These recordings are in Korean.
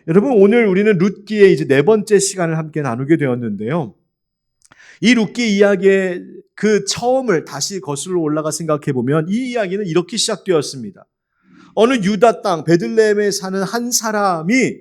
여러분, 오늘 우리는 룻기의 이제 네 번째 시간을 함께 나누게 되었는데요. 이 룻기 이야기의 그 처음을 다시 거슬러 올라가 생각해 보면 이 이야기는 이렇게 시작되었습니다. 어느 유다 땅 베들레헴에 사는 한 사람이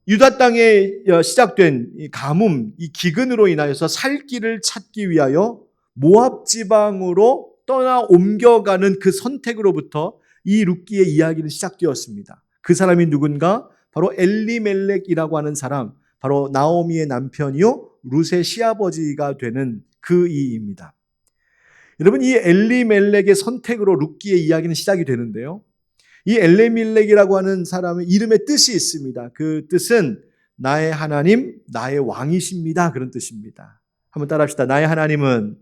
유다 땅에 시작된 이 가뭄, 이 기근으로 인하여서 살 길을 찾기 위하여 모압 지방으로 떠나 옮겨가는 그 선택으로부터 이 룻기의 이야기는 시작되었습니다. 그 사람이 누군가? 바로 엘리멜렉이라고 하는 사람, 바로 나오미의 남편이요 룻의 시아버지가 되는 그 이입니다. 여러분, 이 엘리멜렉의 선택으로 룻기의 이야기는 시작이 되는데요. 이 엘리멜렉이라고 하는 사람의 이름의 뜻이 있습니다. 그 뜻은 나의 하나님, 나의 왕이십니다. 그런 뜻입니다. 한번 따라합시다. 나의 하나님은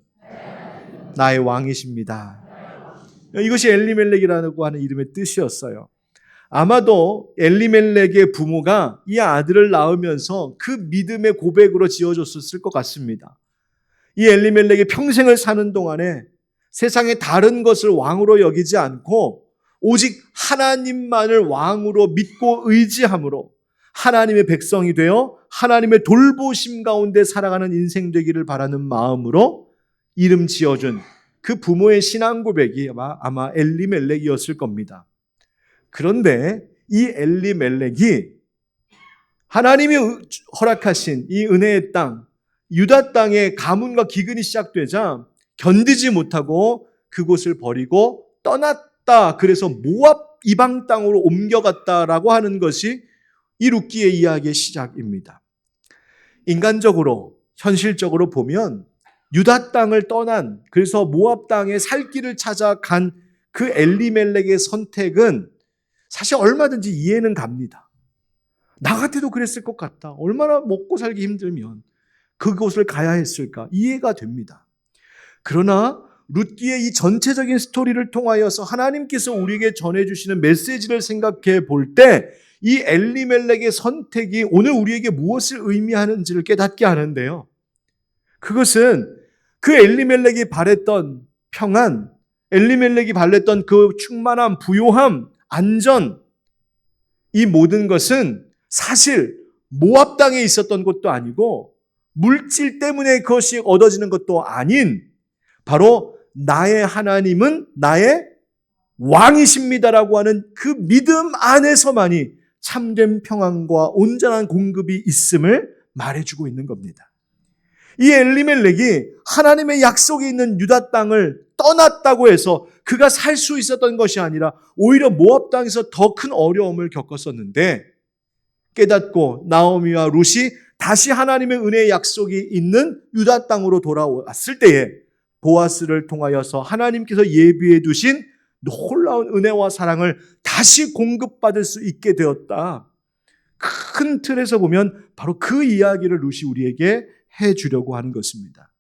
나의 왕이십니다. 이것이 엘리멜렉이라고 하는 이름의 뜻이었어요. 아마도 엘리멜렉의 부모가 이 아들을 낳으면서 그 믿음의 고백으로 지어줬을 것 같습니다. 이 엘리멜렉이 평생을 사는 동안에 세상의 다른 것을 왕으로 여기지 않고 오직 하나님만을 왕으로 믿고 의지함으로 하나님의 백성이 되어 하나님의 돌보심 가운데 살아가는 인생 되기를 바라는 마음으로 이름 지어준 그 부모의 신앙 고백이 아마 엘리멜렉이었을 겁니다. 그런데 이 엘리멜렉이 하나님이 허락하신 이 은혜의 땅, 유다 땅의 가뭄과 기근이 시작되자 견디지 못하고 그곳을 버리고 떠났다. 그래서 모압 이방 땅으로 옮겨갔다라고 하는 것이 이 룻기의 이야기의 시작입니다. 인간적으로, 현실적으로 보면 유다 땅을 떠난, 그래서 모압 땅에 살 길을 찾아간 그 엘리멜렉의 선택은 사실 얼마든지 이해는 갑니다. 나 같아도 그랬을 것 같다. 얼마나 먹고 살기 힘들면 그곳을 가야 했을까? 이해가 됩니다. 그러나 룻기의 이 전체적인 스토리를 통하여서 하나님께서 우리에게 전해주시는 메시지를 생각해 볼 때 이 엘리멜렉의 선택이 오늘 우리에게 무엇을 의미하는지를 깨닫게 하는데요. 그것은 그 엘리멜렉이 바랬던 평안, 엘리멜렉이 바랬던 그 충만함, 부요함, 안전, 이 모든 것은 사실 모압 땅에 있었던 것도 아니고 물질 때문에 그것이 얻어지는 것도 아닌 바로 나의 하나님은 나의 왕이십니다라고 하는 그 믿음 안에서만이 참된 평안과 온전한 공급이 있음을 말해주고 있는 겁니다. 이 엘리멜렉이 하나님의 약속이 있는 유다 땅을 떠났다고 해서 그가 살 수 있었던 것이 아니라 오히려 모압 땅에서 더 큰 어려움을 겪었었는데 깨닫고 나오미와 룻이 다시 하나님의 은혜의 약속이 있는 유다 땅으로 돌아왔을 때에 보아스를 통하여서 하나님께서 예비해 두신 놀라운 은혜와 사랑을 다시 공급받을 수 있게 되었다. 큰 틀에서 보면 바로 그 이야기를 룻이 우리에게 해주려고 하는 것입니다.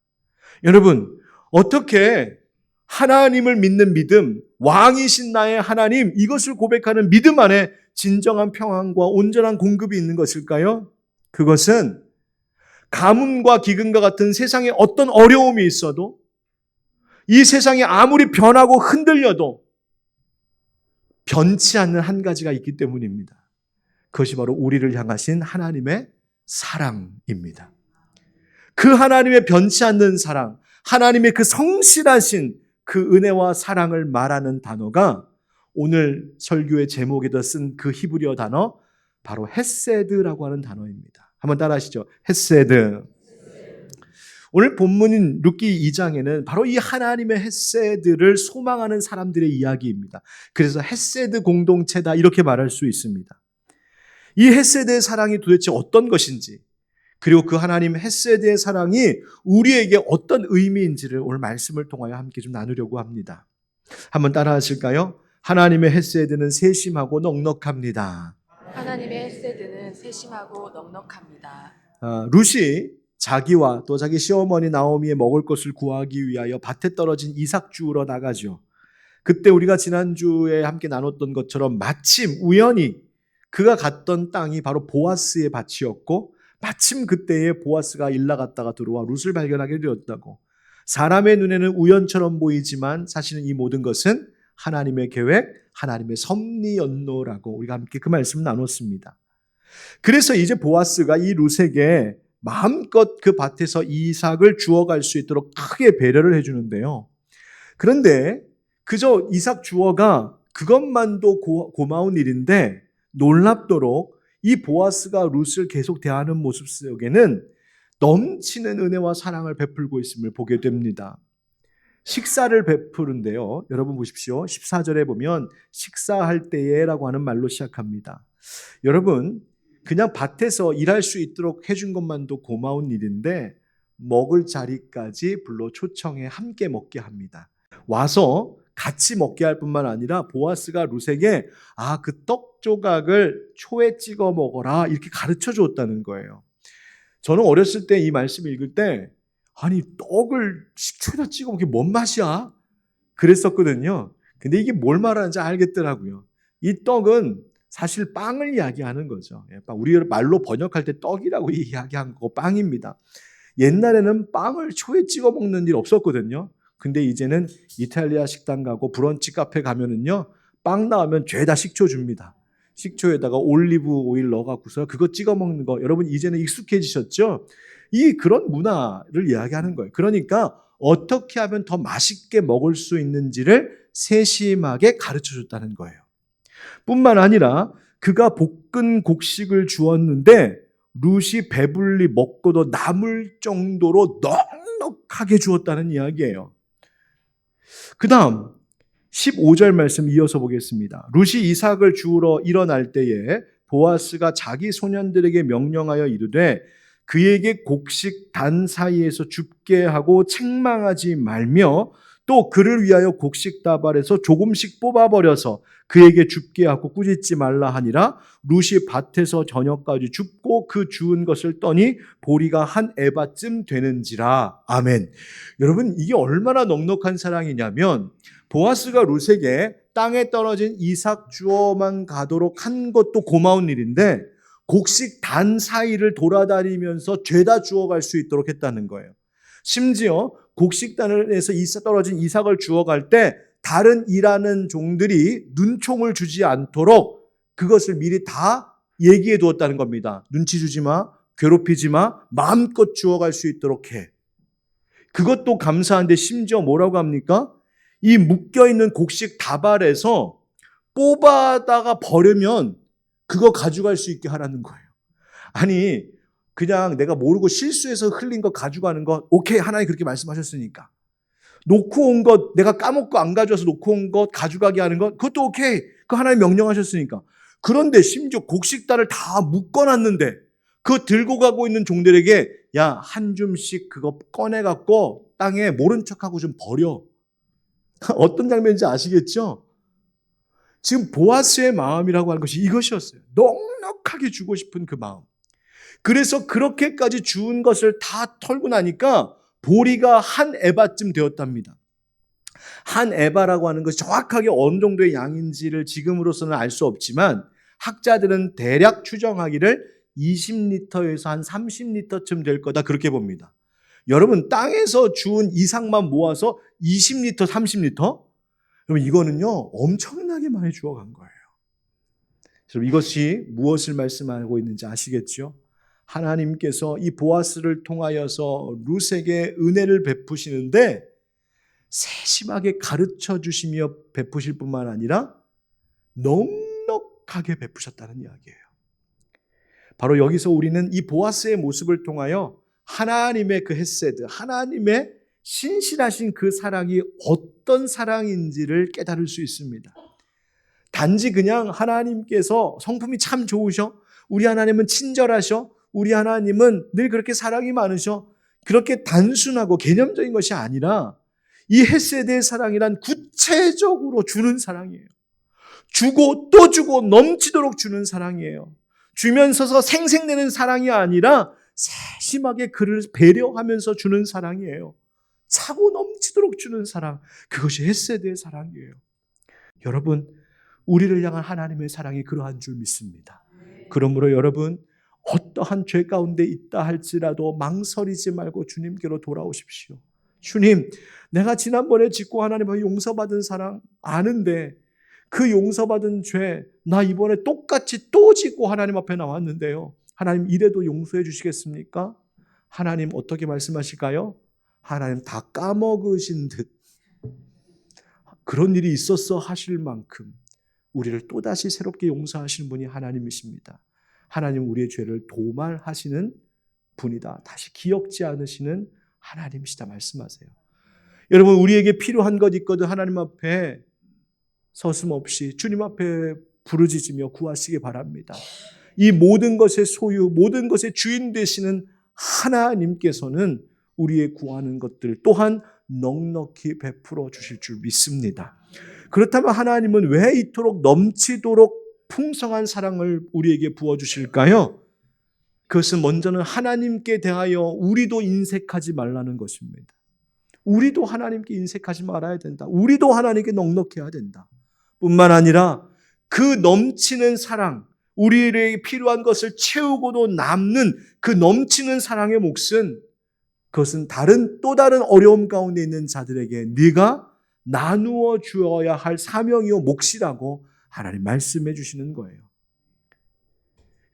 여러분, 어떻게 하나님을 믿는 믿음, 왕이신 나의 하나님, 이것을 고백하는 믿음 안에 진정한 평안과 온전한 공급이 있는 것일까요? 그것은 가뭄과 기근과 같은 세상에 어떤 어려움이 있어도 이 세상이 아무리 변하고 흔들려도 변치 않는 한 가지가 있기 때문입니다. 그것이 바로 우리를 향하신 하나님의 사랑입니다. 그 하나님의 변치 않는 사랑, 하나님의 그 성실하신 그 은혜와 사랑을 말하는 단어가 오늘 설교의 제목에다 쓴 그 히브리어 단어 바로 헤세드라고 하는 단어입니다. 한번 따라하시죠. 헤세드. 오늘 본문인 룻기 2장에는 바로 이 하나님의 헤세드를 소망하는 사람들의 이야기입니다. 그래서 헤세드 공동체다 이렇게 말할 수 있습니다. 이 헤세드의 사랑이 도대체 어떤 것인지, 그리고 그 하나님 헤세드의 사랑이 우리에게 어떤 의미인지를 오늘 말씀을 통하여 함께 좀 나누려고 합니다. 한번 따라 하실까요? 하나님의 헤세드는 세심하고 넉넉합니다. 하나님의 헤세드는 세심하고 넉넉합니다. 룻이 자기와 또 자기 시어머니 나오미의 먹을 것을 구하기 위하여 밭에 떨어진 이삭 주우러 나가죠. 그때 우리가 지난주에 함께 나눴던 것처럼 마침 우연히 그가 갔던 땅이 바로 보아스의 밭이었고 마침 그때에 보아스가 일 나갔다가 들어와 룻을 발견하게 되었다고. 사람의 눈에는 우연처럼 보이지만 사실은 이 모든 것은 하나님의 계획, 하나님의 섭리였노라고 우리가 함께 그 말씀을 나눴습니다. 그래서 이제 보아스가 이 룻에게 마음껏 그 밭에서 이삭을 주워갈 수 있도록 크게 배려를 해주는데요. 그런데 그저 이삭 주어가 그것만도 고마운 일인데 놀랍도록 이 보아스가 룻을 계속 대하는 모습 속에는 넘치는 은혜와 사랑을 베풀고 있음을 보게 됩니다. 식사를 베푸는데요. 여러분 보십시오. 14절에 보면 식사할 때에라고 하는 말로 시작합니다. 여러분 그냥 밭에서 일할 수 있도록 해준 것만도 고마운 일인데 먹을 자리까지 불러 초청해 함께 먹게 합니다. 와서 같이 먹게 할 뿐만 아니라 보아스가 룻에게 그 떡 조각을 초에 찍어 먹어라 이렇게 가르쳐 주었다는 거예요. 저는 어렸을 때 이 말씀을 읽을 때 아니 떡을 식초에다 찍어 먹기 뭔 맛이야? 그랬었거든요. 근데 이게 뭘 말하는지 알겠더라고요. 이 떡은 사실 빵을 이야기하는 거죠. 우리 말로 번역할 때 떡이라고 이야기한 거 빵입니다. 옛날에는 빵을 초에 찍어 먹는 일 없었거든요. 근데 이제는 이탈리아 식당 가고 브런치 카페 가면은요, 빵 나오면 죄다 식초 줍니다. 식초에다가 올리브 오일 넣어갖고서 그거 찍어 먹는 거 여러분 이제는 익숙해지셨죠? 그런 문화를 이야기하는 거예요. 그러니까 어떻게 하면 더 맛있게 먹을 수 있는지를 세심하게 가르쳐줬다는 거예요. 뿐만 아니라 그가 볶은 곡식을 주었는데 룻이 배불리 먹고도 남을 정도로 넉넉하게 주었다는 이야기예요. 그 다음 15절 말씀 이어서 보겠습니다. 룻이 이삭을 주우러 일어날 때에 보아스가 자기 소년들에게 명령하여 이르되 그에게 곡식 단 사이에서 줍게 하고 책망하지 말며 또 그를 위하여 곡식 다발에서 조금씩 뽑아버려서 그에게 줍게 하고 꾸짖지 말라 하니라. 룻이 밭에서 저녁까지 줍고 그 주운 것을 떠니 보리가 한 에바쯤 되는지라. 아멘. 여러분 이게 얼마나 넉넉한 사랑이냐면 보아스가 룻에게 땅에 떨어진 이삭 주어만 가도록 한 것도 고마운 일인데 곡식 단 사이를 돌아다니면서 죄다 주워갈 수 있도록 했다는 거예요. 심지어 곡식단에서 떨어진 이삭을 주워갈 때 다른 일하는 종들이 눈총을 주지 않도록 그것을 미리 다 얘기해 두었다는 겁니다. 눈치 주지 마, 괴롭히지 마, 마음껏 주워갈 수 있도록 해. 그것도 감사한데 심지어 뭐라고 합니까? 이 묶여있는 곡식 다발에서 뽑아다가 버리면 그거 가져갈 수 있게 하라는 거예요. 아니 그냥 내가 모르고 실수해서 흘린 거 가져가는 거 오케이, 하나님 그렇게 말씀하셨으니까. 놓고 온 것 내가 까먹고 안 가져와서 놓고 온 것 가져가게 하는 것 그것도 오케이, 그 하나님 명령하셨으니까. 그런데 심지어 곡식단을 다 묶어놨는데 그거 들고 가고 있는 종들에게 야, 한 줌씩 그거 꺼내갖고 땅에 모른 척하고 좀 버려. 어떤 장면인지 아시겠죠? 지금 보아스의 마음이라고 하는 것이 이것이었어요. 넉넉하게 주고 싶은 그 마음. 그래서 그렇게까지 주운 것을 다 털고 나니까 보리가 한 에바쯤 되었답니다. 한 에바라고 하는 것이 정확하게 어느 정도의 양인지를 지금으로서는 알 수 없지만 학자들은 대략 추정하기를 20리터에서 한 30리터쯤 될 거다 그렇게 봅니다. 여러분 땅에서 주운 이삭만 모아서 20리터, 30리터? 여러분 이거는요 엄청나게 많이 주워간 거예요. 여러분 이것이 무엇을 말씀하고 있는지 아시겠죠? 하나님께서 이 보아스를 통하여서 룻에게 은혜를 베푸시는데 세심하게 가르쳐 주시며 베푸실 뿐만 아니라 넉넉하게 베푸셨다는 이야기예요. 바로 여기서 우리는 이 보아스의 모습을 통하여 하나님의 그 헤세드, 하나님의 신실하신 그 사랑이 어떤 사랑인지를 깨달을 수 있습니다. 단지 그냥 하나님께서 성품이 참 좋으셔, 우리 하나님은 친절하셔, 우리 하나님은 늘 그렇게 사랑이 많으셔, 그렇게 단순하고 개념적인 것이 아니라 이 헤세드의 사랑이란 구체적으로 주는 사랑이에요. 주고 또 주고 넘치도록 주는 사랑이에요. 주면서서 생색내는 사랑이 아니라 세심하게 그를 배려하면서 주는 사랑이에요. 차고 넘치도록 주는 사랑, 그것이 헤세드의 사랑이에요. 여러분, 우리를 향한 하나님의 사랑이 그러한 줄 믿습니다. 그러므로 여러분, 어떠한 죄 가운데 있다 할지라도 망설이지 말고 주님께로 돌아오십시오. 주님, 내가 지난번에 짓고 하나님 앞에 용서받은 사랑 아는데 그 용서받은 죄 나 이번에 똑같이 또 짓고 하나님 앞에 나왔는데요. 하나님 이래도 용서해 주시겠습니까? 하나님 어떻게 말씀하실까요? 하나님 다 까먹으신 듯 그런 일이 있었어 하실 만큼 우리를 또다시 새롭게 용서하시는 분이 하나님이십니다. 하나님 우리의 죄를 도말하시는 분이다. 다시 기억지 않으시는 하나님이시다 말씀하세요. 여러분 우리에게 필요한 것 있거든 하나님 앞에 서슴없이 주님 앞에 부르짖으며 구하시기 바랍니다. 이 모든 것의 소유, 모든 것의 주인 되시는 하나님께서는 우리의 구하는 것들 또한 넉넉히 베풀어 주실 줄 믿습니다. 그렇다면 하나님은 왜 이토록 넘치도록 풍성한 사랑을 우리에게 부어주실까요? 그것은 먼저는 하나님께 대하여 우리도 인색하지 말라는 것입니다. 우리도 하나님께 인색하지 말아야 된다. 우리도 하나님께 넉넉해야 된다. 뿐만 아니라 그 넘치는 사랑, 우리에게 필요한 것을 채우고도 남는 그 넘치는 사랑의 몫은 그것은 또 다른 어려움 가운데 있는 자들에게 네가 나누어 주어야 할 사명이요 몫이라고 하나님 말씀해 주시는 거예요.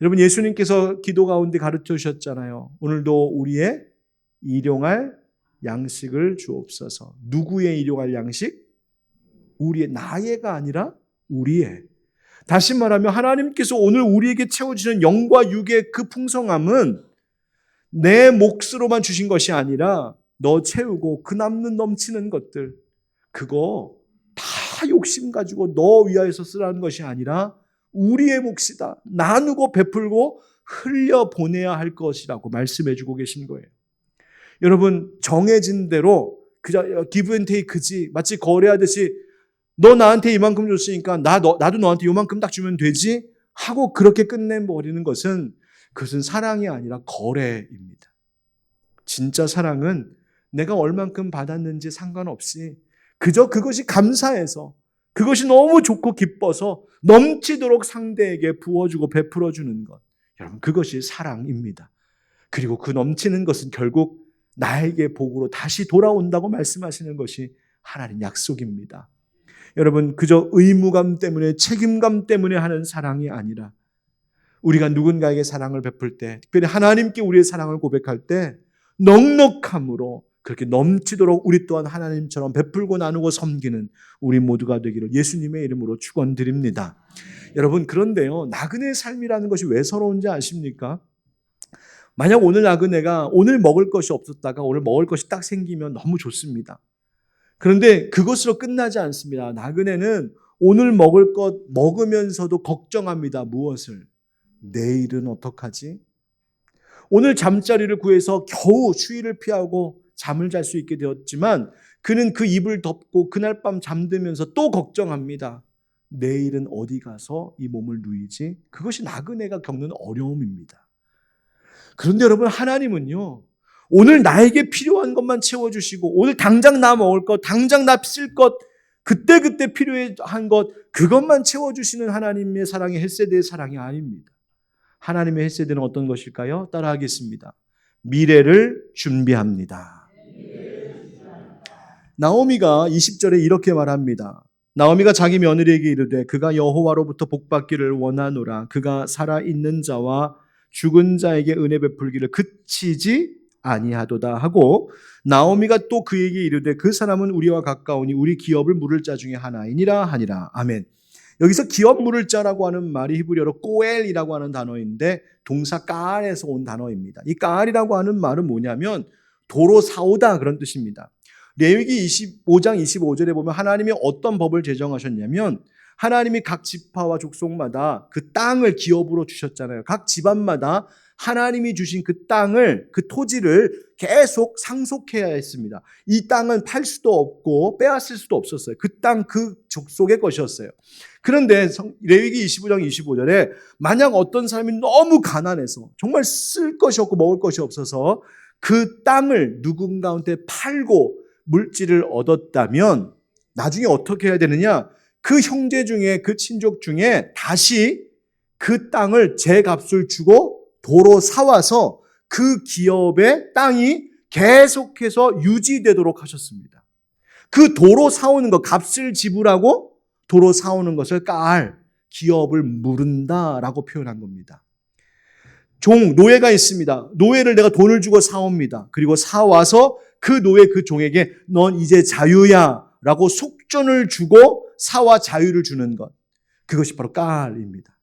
여러분 예수님께서 기도 가운데 가르쳐 주셨잖아요. 오늘도 우리의 일용할 양식을 주옵소서. 누구의 일용할 양식? 우리의, 나의가 아니라 우리의. 다시 말하면 하나님께서 오늘 우리에게 채워주시는 영과 육의 그 풍성함은 내 몫으로만 주신 것이 아니라 너 채우고 그 남는 넘치는 것들 그거 다 욕심 가지고 너 위하여서 쓰라는 것이 아니라 우리의 몫이다. 나누고 베풀고 흘려보내야 할 것이라고 말씀해 주고 계신 거예요. 여러분 정해진 대로 그저 기브 앤 테이크지 마치 거래하듯이 너 나한테 이만큼 줬으니까 나도 너한테 이만큼 딱 주면 되지 하고 그렇게 끝내버리는 것은 그것은 사랑이 아니라 거래입니다. 진짜 사랑은 내가 얼만큼 받았는지 상관없이 그저 그것이 감사해서 그것이 너무 좋고 기뻐서 넘치도록 상대에게 부어주고 베풀어주는 것. 여러분 그것이 사랑입니다. 그리고 그 넘치는 것은 결국 나에게 복으로 다시 돌아온다고 말씀하시는 것이 하나님 약속입니다. 여러분 그저 의무감 때문에 책임감 때문에 하는 사랑이 아니라 우리가 누군가에게 사랑을 베풀 때 특별히 하나님께 우리의 사랑을 고백할 때 넉넉함으로 그렇게 넘치도록 우리 또한 하나님처럼 베풀고 나누고 섬기는 우리 모두가 되기를 예수님의 이름으로 축원드립니다. 여러분 그런데요 나그네의 삶이라는 것이 왜 서러운지 아십니까? 만약 오늘 나그네가 오늘 먹을 것이 없었다가 오늘 먹을 것이 딱 생기면 너무 좋습니다. 그런데 그것으로 끝나지 않습니다. 나그네는 오늘 먹을 것 먹으면서도 걱정합니다. 무엇을? 내일은 어떡하지? 오늘 잠자리를 구해서 겨우 추위를 피하고 잠을 잘 수 있게 되었지만 그는 그 이불 덮고 그날 밤 잠들면서 또 걱정합니다. 내일은 어디 가서 이 몸을 누이지? 그것이 나그네가 겪는 어려움입니다. 그런데 여러분 하나님은요 오늘 나에게 필요한 것만 채워주시고 오늘 당장 나 먹을 것, 당장 나 쓸 것, 그때그때 필요한 것 그것만 채워주시는 하나님의 사랑이 헬세드의 사랑이 아닙니다. 하나님의 헬세드는 어떤 것일까요? 따라하겠습니다. 미래를 준비합니다. 나오미가 20절에 이렇게 말합니다. 나오미가 자기 며느리에게 이르되 그가 여호와로부터 복받기를 원하노라. 그가 살아있는 자와 죽은 자에게 은혜 베풀기를 그치지 아니하도다 하고 나오미가 또 그에게 이르되 그 사람은 우리와 가까우니 우리 기업을 물을 자 중에 하나이니라 하니라. 아멘. 여기서 기업 물을 자라고 하는 말이 히브리어로 꼬엘이라고 하는 단어인데 동사 까알에서 온 단어입니다. 이 까알이라고 하는 말은 뭐냐면 도로 사오다 그런 뜻입니다. 레위기 25장 25절에 보면 하나님이 어떤 법을 제정하셨냐면 하나님이 각 지파와 족속마다 그 땅을 기업으로 주셨잖아요. 각 집안마다 하나님이 주신 그 땅을, 그 토지를 계속 상속해야 했습니다. 이 땅은 팔 수도 없고 빼앗을 수도 없었어요. 그 땅, 그 족속의 것이었어요. 그런데 레위기 25장 25절에 만약 어떤 사람이 너무 가난해서 정말 쓸 것이 없고 먹을 것이 없어서 그 땅을 누군가한테 팔고 물질을 얻었다면 나중에 어떻게 해야 되느냐? 그 형제 중에 그 친족 중에 다시 그 땅을 제값을 주고 도로 사와서 그 기업의 땅이 계속해서 유지되도록 하셨습니다. 그 도로 사오는 것, 값을 지불하고 도로 사오는 것을 깔, 기업을 무른다라고 표현한 겁니다. 노예가 있습니다. 노예를 내가 돈을 주고 사옵니다. 그리고 사와서 그 노예 그 종에게 넌 이제 자유야 라고 속전을 주고 사와 자유를 주는 것. 그것이 바로 깔입니다.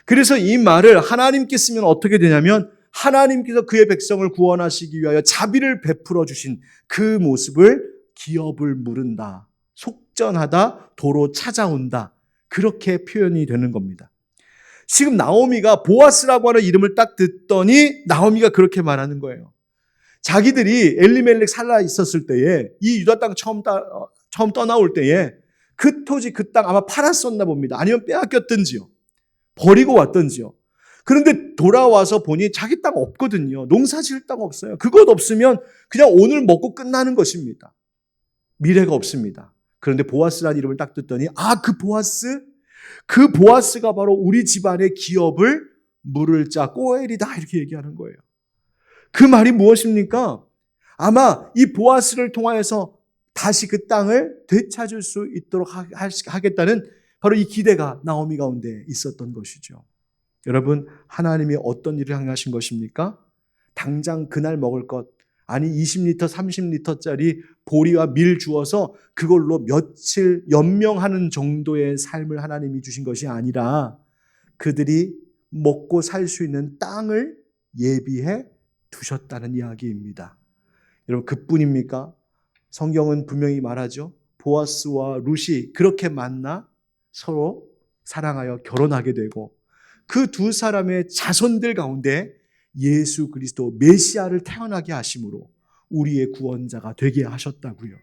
그래서 이 말을 하나님께 쓰면 어떻게 되냐면 하나님께서 그의 백성을 구원하시기 위하여 자비를 베풀어 주신 그 모습을 기업을 무른다, 속전하다, 도로 찾아온다. 그렇게 표현이 되는 겁니다. 지금 나오미가 보아스라고 하는 이름을 딱 듣더니 나오미가 그렇게 말하는 거예요. 자기들이 엘리멜렉 살아 있었을 때에 이 유다 땅 처음 떠나올 때에 그 토지 그 땅 아마 팔았었나 봅니다. 아니면 빼앗겼든지요. 버리고 왔든지요. 그런데 돌아와서 보니 자기 땅 없거든요. 농사 지을 땅 없어요. 그것 없으면 그냥 오늘 먹고 끝나는 것입니다. 미래가 없습니다. 그런데 보아스라는 이름을 딱 듣더니 그 보아스가 바로 우리 집안의 기업을 물을 자 꼬엘이다 이렇게 얘기하는 거예요. 그 말이 무엇입니까? 아마 이 보아스를 통하여서 다시 그 땅을 되찾을 수 있도록 하겠다는 바로 이 기대가 나오미 가운데 있었던 것이죠. 여러분, 하나님이 어떤 일을 향하신 것입니까? 당장 그날 먹을 것, 아니 20리터, 30리터짜리 보리와 밀 주어서 그걸로 며칠 연명하는 정도의 삶을 하나님이 주신 것이 아니라 그들이 먹고 살 수 있는 땅을 예비해 두셨다는 이야기입니다. 여러분, 그뿐입니까? 성경은 분명히 말하죠. 보아스와 룻이 그렇게 만나 서로 사랑하여 결혼하게 되고 그 두 사람의 자손들 가운데 예수 그리스도 메시아를 태어나게 하심으로 우리의 구원자가 되게 하셨다고요.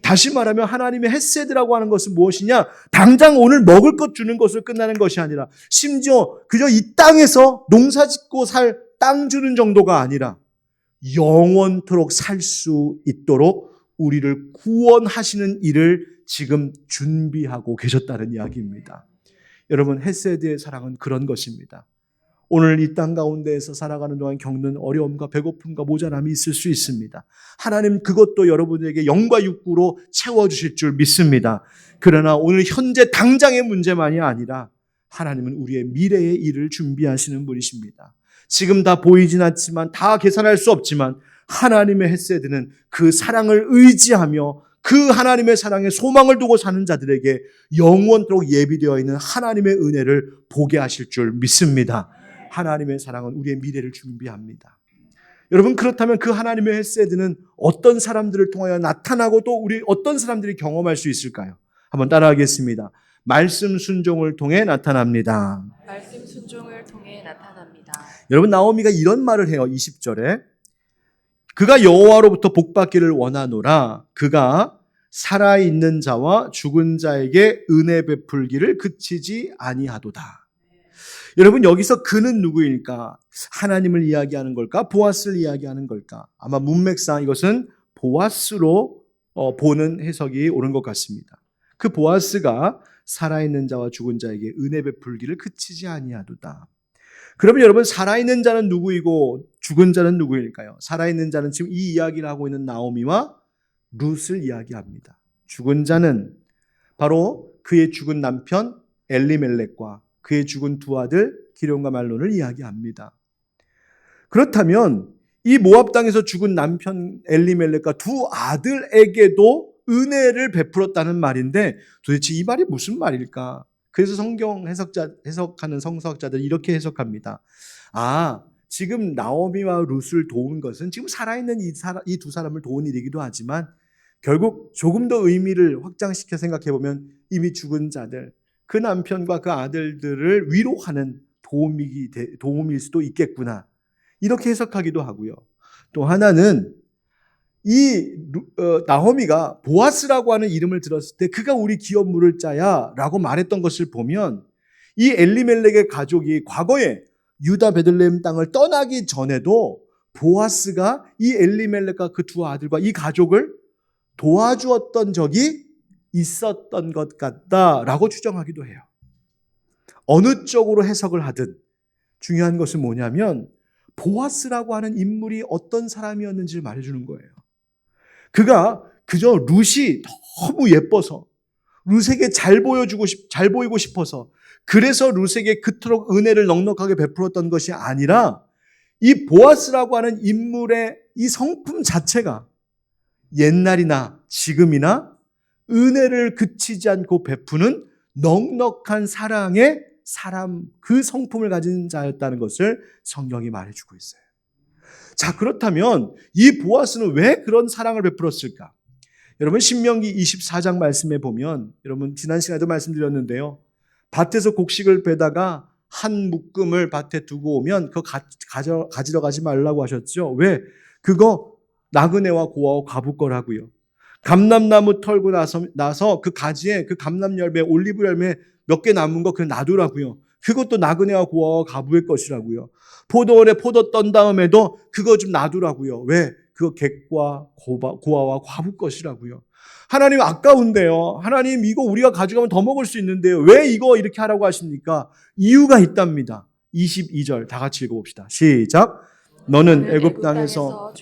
다시 말하면 하나님의 헤세드라고 하는 것은 무엇이냐? 당장 오늘 먹을 것 주는 것으로 끝나는 것이 아니라 심지어 그저 이 땅에서 농사 짓고 살 땅 주는 정도가 아니라 영원토록 살 수 있도록 우리를 구원하시는 일을 지금 준비하고 계셨다는 이야기입니다. 여러분, 헤세드의 사랑은 그런 것입니다. 오늘 이 땅 가운데에서 살아가는 동안 겪는 어려움과 배고픔과 모자람이 있을 수 있습니다. 하나님 그것도 여러분에게 영과 육구로 채워주실 줄 믿습니다. 그러나 오늘 현재 당장의 문제만이 아니라 하나님은 우리의 미래의 일을 준비하시는 분이십니다. 지금 다 보이진 않지만 다 계산할 수 없지만 하나님의 헤세드는 그 사랑을 의지하며 그 하나님의 사랑에 소망을 두고 사는 자들에게 영원토록 예비되어 있는 하나님의 은혜를 보게 하실 줄 믿습니다. 하나님의 사랑은 우리의 미래를 준비합니다. 여러분, 그렇다면 그 하나님의 헤세드는 어떤 사람들을 통하여 나타나고 또 우리 어떤 사람들이 경험할 수 있을까요? 한번 따라하겠습니다. 말씀 순종을 통해 나타납니다. 말씀 순종을 통해 나타납니다. 여러분, 나오미가 이런 말을 해요. 20절에 그가 여호와로부터 복받기를 원하노라. 그가 살아있는 자와 죽은 자에게 은혜 베풀기를 그치지 아니하도다. 여러분, 여기서 그는 누구일까? 하나님을 이야기하는 걸까? 보아스를 이야기하는 걸까? 아마 문맥상 이것은 보아스로 보는 해석이 옳은 것 같습니다. 그 보아스가 살아있는 자와 죽은 자에게 은혜 베풀기를 그치지 아니하도다. 그러면 여러분, 살아있는 자는 누구이고 죽은 자는 누구일까요? 살아있는 자는 지금 이 이야기를 하고 있는 나오미와 룻을 이야기합니다. 죽은 자는 바로 그의 죽은 남편 엘리멜렉과 그의 죽은 두 아들 기럯과 말론을 이야기합니다. 그렇다면 이 모압 땅에서 죽은 남편 엘리멜렉과 두 아들에게도 은혜를 베풀었다는 말인데 도대체 이 말이 무슨 말일까? 그래서 성경 해석하는 성서학자들이 이렇게 해석합니다. 지금 나오미와 룻을 도운 것은 지금 살아있는 이 두 사람을 도운 일이기도 하지만 결국 조금 더 의미를 확장시켜 생각해보면 이미 죽은 자들, 그 남편과 그 아들들을 위로하는 도움일 수도 있겠구나. 이렇게 해석하기도 하고요. 또 하나는 나오미가 보아스라고 하는 이름을 들었을 때 그가 우리 기업 물을 자야 라고 말했던 것을 보면 이 엘리멜렉의 가족이 과거에 유다 베들레헴 땅을 떠나기 전에도 보아스가 이 엘리멜렉과 그 두 아들과 이 가족을 도와주었던 적이 있었던 것 같다라고 추정하기도 해요. 어느 쪽으로 해석을 하든 중요한 것은 뭐냐면 보아스라고 하는 인물이 어떤 사람이었는지를 말해주는 거예요. 그가 그저 룻이 너무 예뻐서 룻에게 잘 보이고 싶어서 그래서 룻에게 그토록 은혜를 넉넉하게 베풀었던 것이 아니라 이 보아스라고 하는 인물의 이 성품 자체가 옛날이나 지금이나 은혜를 그치지 않고 베푸는 넉넉한 사랑의 사람, 그 성품을 가진 자였다는 것을 성경이 말해주고 있어요. 자, 그렇다면 이 보아스는 왜 그런 사랑을 베풀었을까? 여러분 신명기 24장 말씀에 보면 여러분 지난 시간에도 말씀드렸는데요. 밭에서 곡식을 베다가 한 묶음을 밭에 두고 오면 그거 가지러 가지 말라고 하셨죠. 왜? 그거 나그네와 고아와 과부 거라고요. 감람나무 털고 나서 그 가지에 그 감람 열매, 올리브 열매 몇 개 남은 거 그냥 놔두라고요. 그것도 나그네와 고아와 과부의 것이라고요. 포도원에 포도 떤 다음에도 그거 좀 놔두라고요. 왜? 그거 객과 고아와 과부 것이라고요. 하나님 아까운데요. 하나님 이거 우리가 가져가면 더 먹을 수 있는데요. 왜 이거 이렇게 하라고 하십니까? 이유가 있답니다. 22절 다 같이 읽어봅시다. 시작. 너는 애굽 땅에서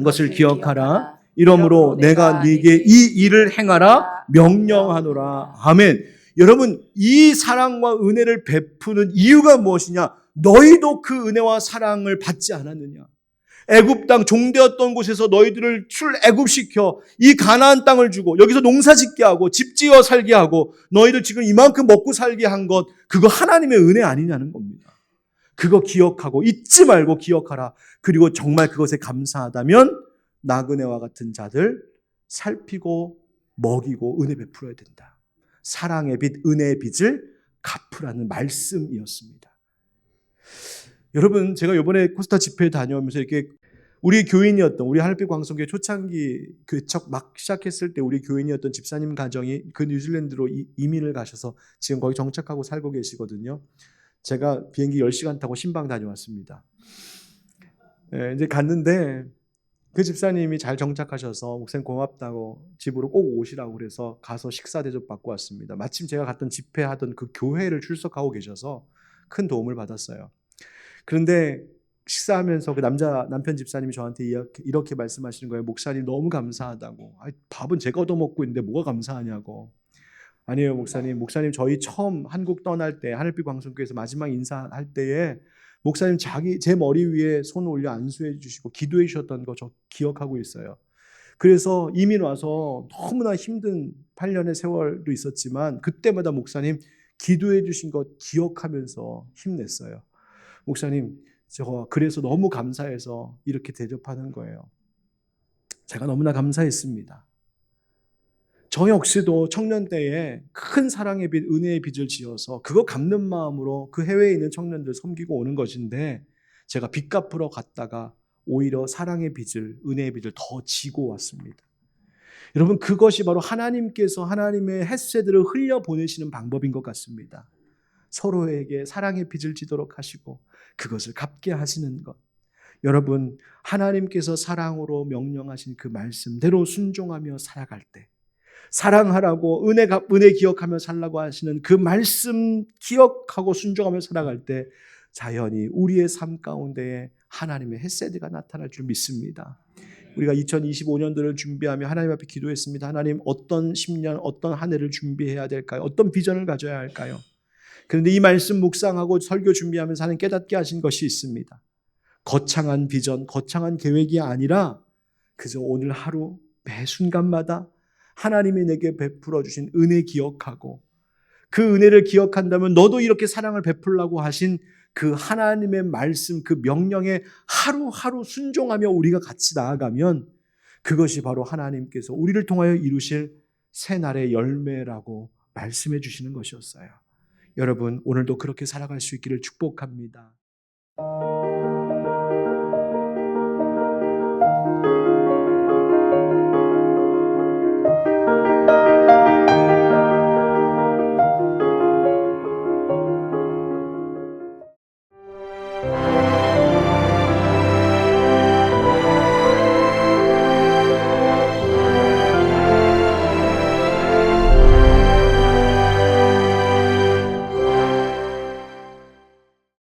것을 기억하라. 이러므로 내가 네게 이 일을 행하라 명령하노라. 아멘. 여러분 이 사랑과 은혜를 베푸는 이유가 무엇이냐? 너희도 그 은혜와 사랑을 받지 않았느냐? 애굽 땅 종되었던 곳에서 너희들을 출애굽시켜 이 가나안 땅을 주고 여기서 농사짓게 하고 집지어 살게 하고 너희들 지금 이만큼 먹고 살게 한 것, 그거 하나님의 은혜 아니냐는 겁니다. 그거 기억하고 잊지 말고 기억하라. 그리고 정말 그것에 감사하다면 나그네와 같은 자들 살피고 먹이고 은혜 베풀어야 된다. 사랑의 빚, 은혜의 빚을 갚으라는 말씀이었습니다. 여러분 제가 이번에 코스타 집회 다녀오면서 이렇게 우리 교인이었던 우리 하늘빛 광성교회 초창기 개척 막 시작했을 때 우리 교인이었던 집사님 가정이 그 뉴질랜드로 이민을 가셔서 지금 거기 정착하고 살고 계시거든요. 제가 비행기 10시간 타고 신방 다녀왔습니다. 이제 갔는데 그 집사님이 잘 정착하셔서 목사님 고맙다고 집으로 꼭 오시라고 그래서 가서 식사 대접 받고 왔습니다. 마침 제가 갔던 집회하던 그 교회를 출석하고 계셔서 큰 도움을 받았어요. 그런데 식사하면서 그 남편 집사님이 저한테 이렇게 말씀하시는 거예요. 목사님 너무 감사하다고. 밥은 제가 얻어먹고 있는데 뭐가 감사하냐고. 아니에요 목사님. 목사님 저희 처음 한국 떠날 때 하늘빛 광성교회에서 마지막 인사할 때에 목사님 제 머리 위에 손을 올려 안수해 주시고 기도해 주셨던 거 저 기억하고 있어요. 그래서 이민 와서 너무나 힘든 8년의 세월도 있었지만 그때마다 목사님 기도해 주신 것 기억하면서 힘냈어요. 목사님 저 그래서 너무 감사해서 이렇게 대접하는 거예요. 제가 너무나 감사했습니다. 저 역시도 청년 때에 큰 사랑의 빚, 은혜의 빚을 지어서 그거 갚는 마음으로 그 해외에 있는 청년들 섬기고 오는 것인데 제가 빚 갚으러 갔다가 오히려 사랑의 빚을, 은혜의 빚을 더 지고 왔습니다. 여러분 그것이 바로 하나님께서 하나님의 헤세드를 흘려보내시는 방법인 것 같습니다. 서로에게 사랑의 빚을 지도록 하시고 그것을 갚게 하시는 것. 여러분 하나님께서 사랑으로 명령하신 그 말씀대로 순종하며 살아갈 때 사랑하라고 은혜 기억하며 살라고 하시는 그 말씀 기억하고 순종하며 살아갈 때 자연히 우리의 삶 가운데에 하나님의 헤세드가 나타날 줄 믿습니다. 우리가 2025년도를 준비하며 하나님 앞에 기도했습니다. 하나님 어떤 10년 어떤 한 해를 준비해야 될까요? 어떤 비전을 가져야 할까요? 그런데 이 말씀 묵상하고 설교 준비하면서 하나님 깨닫게 하신 것이 있습니다. 거창한 비전, 거창한 계획이 아니라 그저 오늘 하루 매 순간마다 하나님이 내게 베풀어 주신 은혜 기억하고 그 은혜를 기억한다면 너도 이렇게 사랑을 베풀라고 하신 그 하나님의 말씀, 그 명령에 하루하루 순종하며 우리가 같이 나아가면 그것이 바로 하나님께서 우리를 통하여 이루실 새날의 열매라고 말씀해 주시는 것이었어요. 여러분 오늘도 그렇게 살아갈 수 있기를 축복합니다.